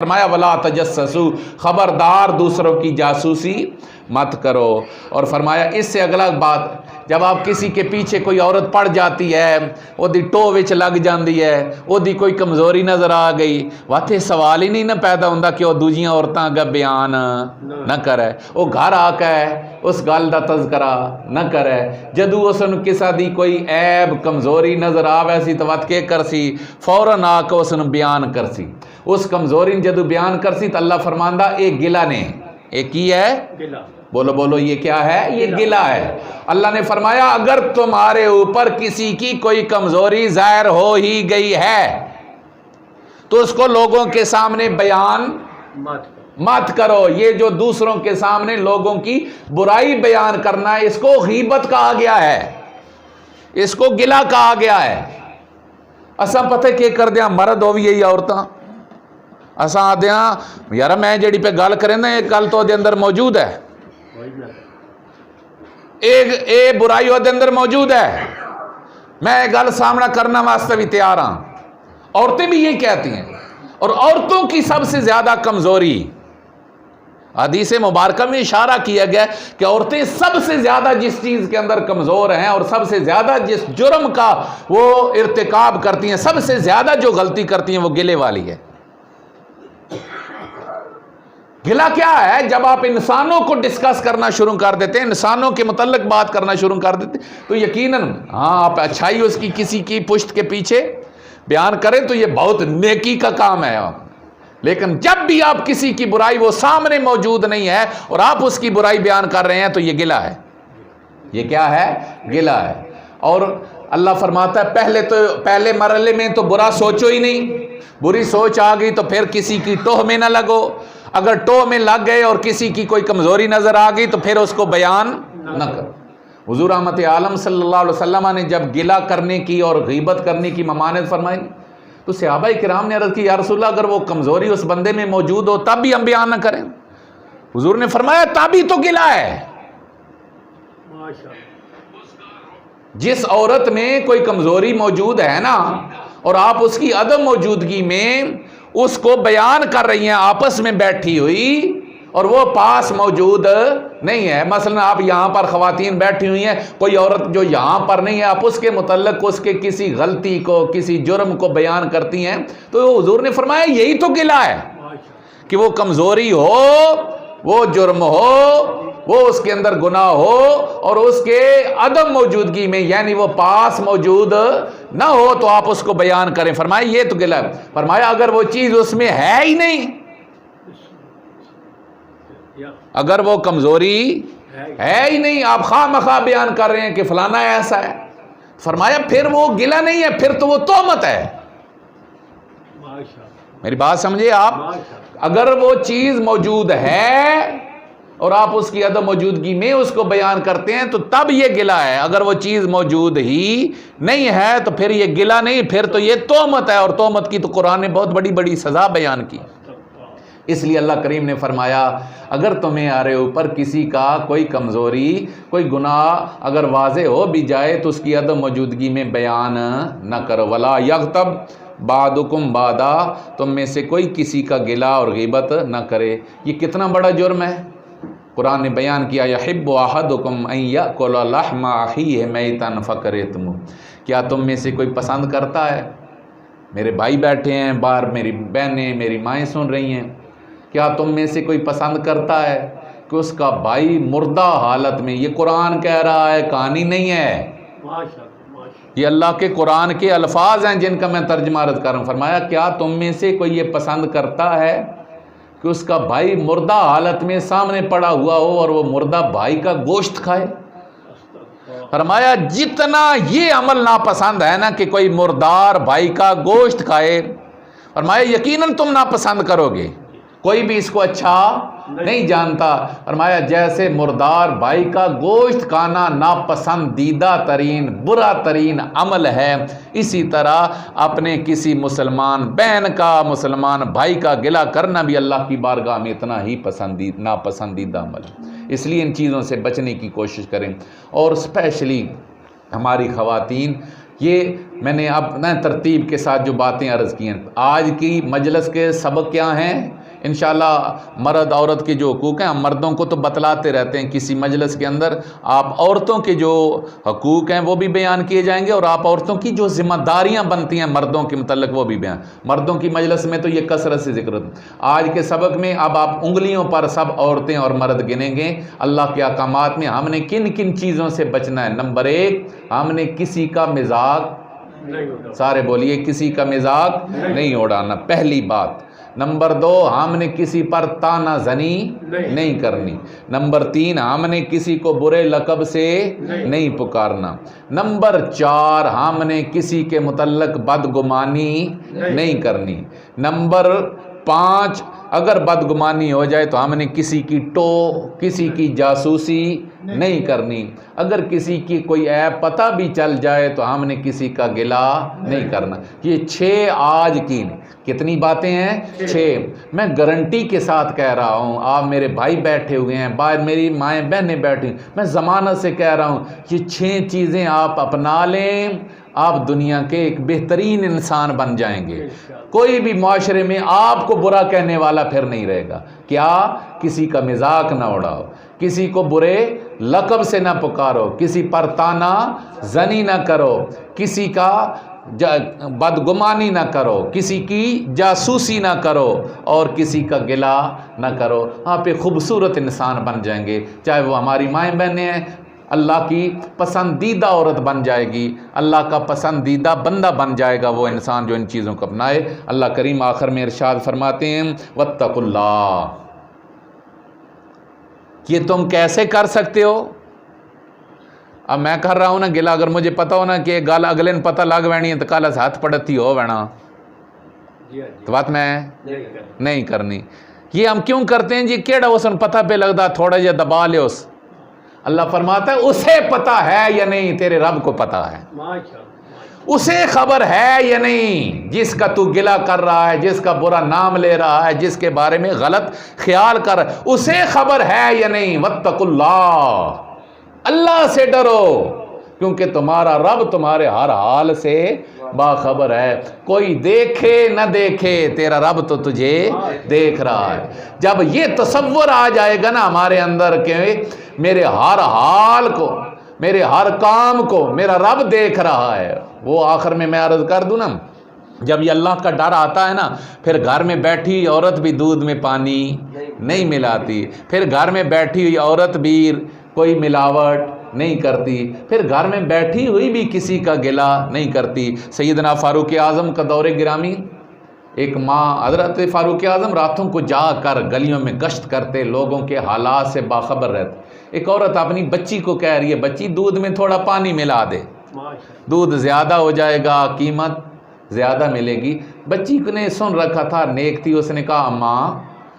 فرمایا ولا تجسسو، خبردار دوسروں کی جاسوسی مت کرو۔ اور فرمایا اس سے اگلا بات، جب آپ کسی کے پیچھے کوئی عورت پڑ جاتی ہے، وہ دی ٹو وچ لگ جاندی ہے، وہ دی کوئی کمزوری نظر آ گئی، واتے سوال ہی نہیں نہ پیدا ہوندا کہ وہ دوجیاں عورتاں اگے بیان نہ کرے، وہ گھر آ کے اس گل دا تذکرہ نہ کرے، جدو اس نو کسا دی کوئی عیب کمزوری نظر آوے سی تو وت کے کرسی، فوراً آ کے اس نو بیان کرسی، اس کمزوری جدو بیان کرسی تو اللہ فرماندہ ایک گلہ نے، ایک کی ہے گلہ، بولو بولو یہ کیا ہے؟ یہ گلہ ہے۔ اللہ نے فرمایا اگر تمہارے اوپر کسی کی کوئی کمزوری ظاہر ہو ہی گئی ہے تو اس کو لوگوں کے سامنے بیان مت کرو۔ یہ جو دوسروں کے سامنے لوگوں کی برائی بیان کرنا ہے، اس کو غیبت کہا گیا ہے، اس کو گلہ کہا گیا ہے۔ اساں پتہ کہ کر دیاں مرد ہو بھی یہی عورتاں، اساں آدھیاں یار میں جڑی پہ گل کریں نا یہ گل تو دے اندر موجود ہے، ایک برائی وہ دے اندر موجود ہے، میں گل سامنا کرنا واسطے بھی تیار ہاں۔ عورتیں بھی یہی کہتی ہیں، اور عورتوں کی سب سے زیادہ کمزوری، حدیث مبارکہ میں اشارہ کیا گیا کہ عورتیں سب سے زیادہ جس چیز کے اندر کمزور ہیں اور سب سے زیادہ جس جرم کا وہ ارتکاب کرتی ہیں، سب سے زیادہ جو غلطی کرتی ہیں وہ گلے والی ہے۔ گلہ کیا ہے؟ جب آپ انسانوں کو ڈسکس کرنا شروع کر دیتے ہیں، انسانوں کے متعلق بات کرنا شروع کر دیتے ہیں، تو یقیناً ہاں آپ اچھائی اس کی کسی کی پشت کے پیچھے بیان کریں تو یہ بہت نیکی کا کام ہے، لیکن جب بھی آپ کسی کی برائی وہ سامنے موجود نہیں ہے اور آپ اس کی برائی بیان کر رہے ہیں تو یہ گلہ ہے۔ یہ کیا ہے؟ گلہ ہے۔ اور اللہ فرماتا ہے پہلے مرحلے میں تو برا سوچو ہی نہیں، بری سوچ آ گئی تو پھر کسی کی ٹوہ میں نہ لگو، اگر ٹوہ میں لگ گئے اور کسی کی کوئی کمزوری نظر آ گئی تو پھر اس کو بیان نہ کرو۔ حضور رحمت عالم صلی اللہ علیہ وسلم نے جب گلہ کرنے کی اور غیبت کرنے کی ممانعت فرمائی تو صحابہ کرام نے عرض کی یا رسول اللہ اگر وہ کمزوری اس بندے میں موجود ہو تب بھی ہم بیان نہ کریں؟ حضور نے فرمایا تب ہی تو گلہ ہے۔ جس عورت میں کوئی کمزوری موجود ہے نا اور آپ اس کی عدم موجودگی میں اس کو بیان کر رہی ہیں آپس میں بیٹھی ہوئی اور وہ پاس موجود نہیں ہے، مثلا آپ یہاں پر خواتین بیٹھی ہوئی ہیں، کوئی عورت جو یہاں پر نہیں ہے، آپ اس کے متعلق اس کے کسی غلطی کو کسی جرم کو بیان کرتی ہیں تو حضور نے فرمایا یہی تو گلہ ہے کہ وہ کمزوری ہو، وہ جرم ہو، وہ اس کے اندر گناہ ہو اور اس کے عدم موجودگی میں یعنی وہ پاس موجود نہ ہو تو آپ اس کو بیان کریں۔ فرمایا یہ تو گلہ ہے۔ فرمایا اگر وہ چیز اس میں ہے ہی نہیں، اگر وہ کمزوری ہے ہی نہیں، آپ خواہ مخواہ بیان کر رہے ہیں کہ فلانا ایسا ہے، فرمایا پھر وہ گلہ نہیں ہے، پھر تو وہ تہمت ہے۔ میری بات سمجھے آپ؟ اگر وہ چیز موجود ہے اور آپ اس کی عدم موجودگی میں اس کو بیان کرتے ہیں تو تب یہ گلہ ہے، اگر وہ چیز موجود ہی نہیں ہے تو پھر یہ گلہ نہیں، پھر تو یہ تہمت ہے، اور تہمت کی تو قرآن نے بہت بڑی بڑی سزا بیان کی۔ اس لیے اللہ کریم نے فرمایا اگر تمہارے اوپر کسی کا کوئی کمزوری کوئی گناہ اگر واضح ہو بھی جائے تو اس کی عدم موجودگی میں بیان نہ کرو۔ ولا یغتب بعضکم بعضا، تم میں سے کوئی کسی کا گلہ اور غیبت نہ کرے۔ یہ کتنا بڑا جرم ہے؟ قرآن نے بیان کیا یحب احدکم ان یاکل لحم اخیہ میتا فکرہتموہ، کیا تم میں سے کوئی پسند کرتا ہے، میرے بھائی بیٹھے ہیں باہر، میری بہنیں میری مائیں سن رہی ہیں، کیا تم میں سے کوئی پسند کرتا ہے کہ اس کا بھائی مردہ حالت میں، یہ قرآن کہہ رہا ہے کہانی نہیں ہے، یہ اللہ کے قرآن کے الفاظ ہیں جن کا میں ترجمہ عرض کر رہا ہوں، فرمایا کیا تم میں سے کوئی یہ پسند کرتا ہے کہ اس کا بھائی مردہ حالت میں سامنے پڑا ہوا ہو اور وہ مردہ بھائی کا گوشت کھائے؟ فرمایا جتنا یہ عمل ناپسند ہے نا کہ کوئی مردار بھائی کا گوشت کھائے، فرمایا یقیناً تم ناپسند کرو گے، کوئی بھی اس کو اچھا نہیں جانتا۔ فرمایا جیسے مردار بھائی کا گوشت کھانا ناپسندیدہ ترین برا ترین عمل ہے، اسی طرح اپنے کسی مسلمان بہن کا مسلمان بھائی کا گلہ کرنا بھی اللہ کی بارگاہ میں اتنا ہی ناپسندیدہ عمل ہے۔ اس لیے ان چیزوں سے بچنے کی کوشش کریں، اور اسپیشلی ہماری خواتین یہ میں نے اب نہ ترتیب کے ساتھ جو باتیں عرض کی ہیں. آج کی مجلس کے سبق کیا ہیں؟ انشاءاللہ مرد عورت کے جو حقوق ہیں ہم مردوں کو تو بتلاتے رہتے ہیں، کسی مجلس کے اندر آپ عورتوں کے جو حقوق ہیں وہ بھی بیان کیے جائیں گے، اور آپ عورتوں کی جو ذمہ داریاں بنتی ہیں مردوں کے متعلق وہ بھی بیان. مردوں کی مجلس میں تو یہ کثرت سے ذکر ہوتا ہے. آج کے سبق میں اب آپ انگلیوں پر سب عورتیں اور مرد گنیں گے اللہ کے احکامات میں ہم نے کن کن چیزوں سے بچنا ہے. نمبر 1، ہم نے کسی کا مذاق، سارے بولیے، کسی کا مذاق نہیں اڑانا، پہلی بات. نمبر 2، ہم نے کسی پر تانا زنی نہیں کرنی. نمبر 3، ہم نے کسی کو برے لقب سے نہیں پکارنا. نمبر 4، ہم نے کسی کے متعلق بدگمانی نہیں کرنی. نمبر 5، اگر بدگمانی ہو جائے تو ہم نے کسی کی کسی کی جاسوسی نہیں کرنی. اگر کسی کی کوئی عیب پتہ بھی چل جائے تو ہم نے کسی کا گلہ نہیں کرنا. یہ 6 آج کی کتنی باتیں ہیں؟ 6. میں گارنٹی کے ساتھ کہہ رہا ہوں، آپ میرے بھائی بیٹھے ہوئے ہیں، باہر میری مائیں بہنیں بیٹھی، میں ضمانت سے کہہ رہا ہوں یہ 6 چیزیں آپ اپنا لیں، آپ دنیا کے ایک بہترین انسان بن جائیں گے. کوئی بھی معاشرے میں آپ کو برا کہنے والا پھر نہیں رہے گا. کیا؟ کسی کا مذاق نہ اڑاؤ، کسی کو برے لقب سے نہ پکارو، کسی پر تانا زنی نہ کرو، کسی کا بدگمانی نہ کرو، کسی کی جاسوسی نہ کرو، اور کسی کا گلہ نہ کرو. آپ ایک خوبصورت انسان بن جائیں گے. چاہے وہ ہماری مائیں بہنیں ہیں، اللہ کی پسندیدہ عورت بن جائے گی، اللہ کا پسندیدہ بندہ بن جائے گا وہ انسان جو ان چیزوں کو اپنائے. اللہ کریم آخر میں ارشاد فرماتے ہیں واتقوا اللہ. یہ تم کیسے کر سکتے ہو؟ اب میں کر رہا ہوں نا گلا، اگر مجھے پتا ہو نا کہ گال اگلے نے پتہ لگ وینی ہے تو کالا سے ہاتھ پڑتی ہو وینا تو بات میں نہیں کرنی. یہ ہم کیوں کرتے ہیں جی؟ کیڑا اس نے پتہ پہ لگتا تھوڑا جا دبا لے اس. اللہ فرماتا ہے اسے پتہ ہے یا نہیں؟ تیرے رب کو پتہ ہے. اسے خبر ہے یا نہیں جس کا تو گلہ کر رہا ہے، جس کا برا نام لے رہا ہے، جس کے بارے میں غلط خیال کر رہا ہے، اسے خبر ہے یا نہیں؟ واتقوا اللہ، اللہ سے ڈرو، کیونکہ تمہارا رب تمہارے ہر حال سے باخبر ہے. کوئی دیکھے نہ دیکھے تیرا رب تو تجھے دیکھ رہا ہے. جب یہ تصور آ جائے گا نا ہمارے اندر کہ میرے ہر حال کو، میرے ہر کام کو میرا رب دیکھ رہا ہے، وہ آخر میں عرض کر دوں نا، جب یہ اللہ کا ڈر آتا ہے نا، پھر گھر میں بیٹھی عورت بھی دودھ میں پانی نہیں ملاتی، پھر گھر میں بیٹھی ہوئی عورت بھی کوئی ملاوٹ نہیں کرتی، پھر گھر میں بیٹھی ہوئی بھی کسی کا گلہ نہیں کرتی. سیدنا فاروق اعظم کا دور گرامی، ایک ماں حضرت فاروق اعظم راتوں کو جا کر گلیوں میں گشت کرتے، لوگوں کے حالات سے باخبر رہتے. ایک عورت اپنی بچی کو کہہ رہی ہے بچی دودھ میں تھوڑا پانی ملا دے، دودھ زیادہ ہو جائے گا، قیمت زیادہ ملے گی. بچی نے سن رکھا تھا، نیک تھی، اس نے کہا ماں،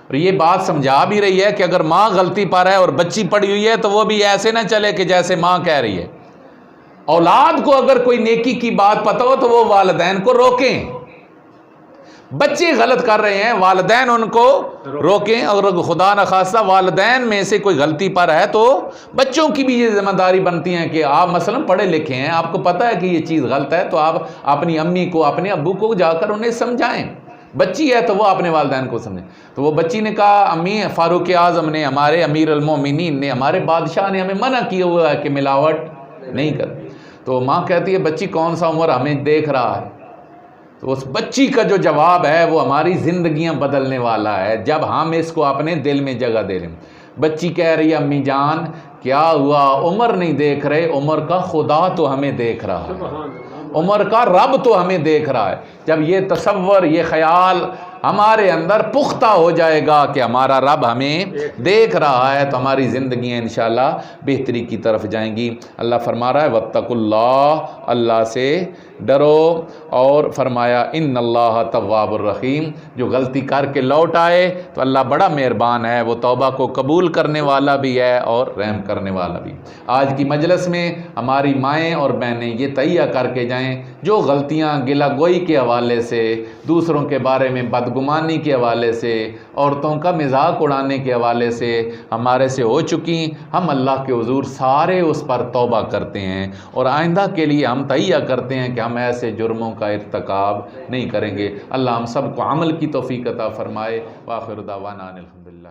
اور یہ بات سمجھا بھی رہی ہے کہ اگر ماں غلطی پر ہے اور بچی پڑی ہوئی ہے تو وہ بھی ایسے نہ چلے کہ جیسے ماں کہہ رہی ہے. اولاد کو اگر کوئی نیکی کی بات پتہ ہو تو وہ والدین کو روکیں. بچے غلط کر رہے ہیں، والدین ان کو روکیں. اور خدا نخواستہ والدین میں سے کوئی غلطی پر ہے تو بچوں کی بھی یہ ذمہ داری بنتی ہے کہ آپ مثلا پڑھے لکھے ہیں، آپ کو پتہ ہے کہ یہ چیز غلط ہے، تو آپ اپنی امی کو، اپنے ابو کو جا کر انہیں سمجھائیں. بچی ہے تو وہ اپنے والدین کو سمجھیں. تو وہ بچی نے کہا امی، فاروق اعظم نے، ہمارے امیر المومنین نے، ہمارے بادشاہ نے ہمیں منع کیا ہوا ہے کہ ملاوٹ نہیں کر. تو ماں کہتی ہے بچی کون سا عمر ہمیں دیکھ رہا ہے. تو اس بچی کا جو جواب ہے وہ ہماری زندگیاں بدلنے والا ہے جب ہم اس کو اپنے دل میں جگہ دے لیں. بچی کہہ رہی ہے امی جان کیا ہوا؟ عمر نہیں دیکھ رہے، عمر کا خدا تو ہمیں دیکھ رہا ہے، عمر کا رب تو ہمیں دیکھ رہا ہے. جب یہ تصور، یہ خیال ہمارے اندر پختہ ہو جائے گا کہ ہمارا رب ہمیں دیکھ رہا ہے تو ہماری زندگیاں انشاءاللہ بہتری کی طرف جائیں گی. اللہ فرما رہا ہے واتقوا اللہ، اللہ سے ڈرو. اور فرمایا ان اللہ تواب الرحیم، جو غلطی کر کے لوٹ آئے تو اللہ بڑا مہربان ہے، وہ توبہ کو قبول کرنے والا بھی ہے اور رحم کرنے والا بھی. آج کی مجلس میں ہماری مائیں اور بہنیں یہ تہیہ کر کے جائیں جو غلطیاں گلہ گوئی کے حوالے سے، دوسروں کے بارے میں بد بدگمانی کے حوالے سے، عورتوں کا مذاق اڑانے کے حوالے سے ہمارے سے ہو چکی، ہم اللہ کے حضور سارے اس پر توبہ کرتے ہیں، اور آئندہ کے لیے ہم تہیہ کرتے ہیں کہ ہم ایسے جرموں کا ارتکاب نہیں کریں گے۔ اللہ ہم سب کو عمل کی توفیق عطا فرمائے۔ وآخر دعوانا الحمدللہ۔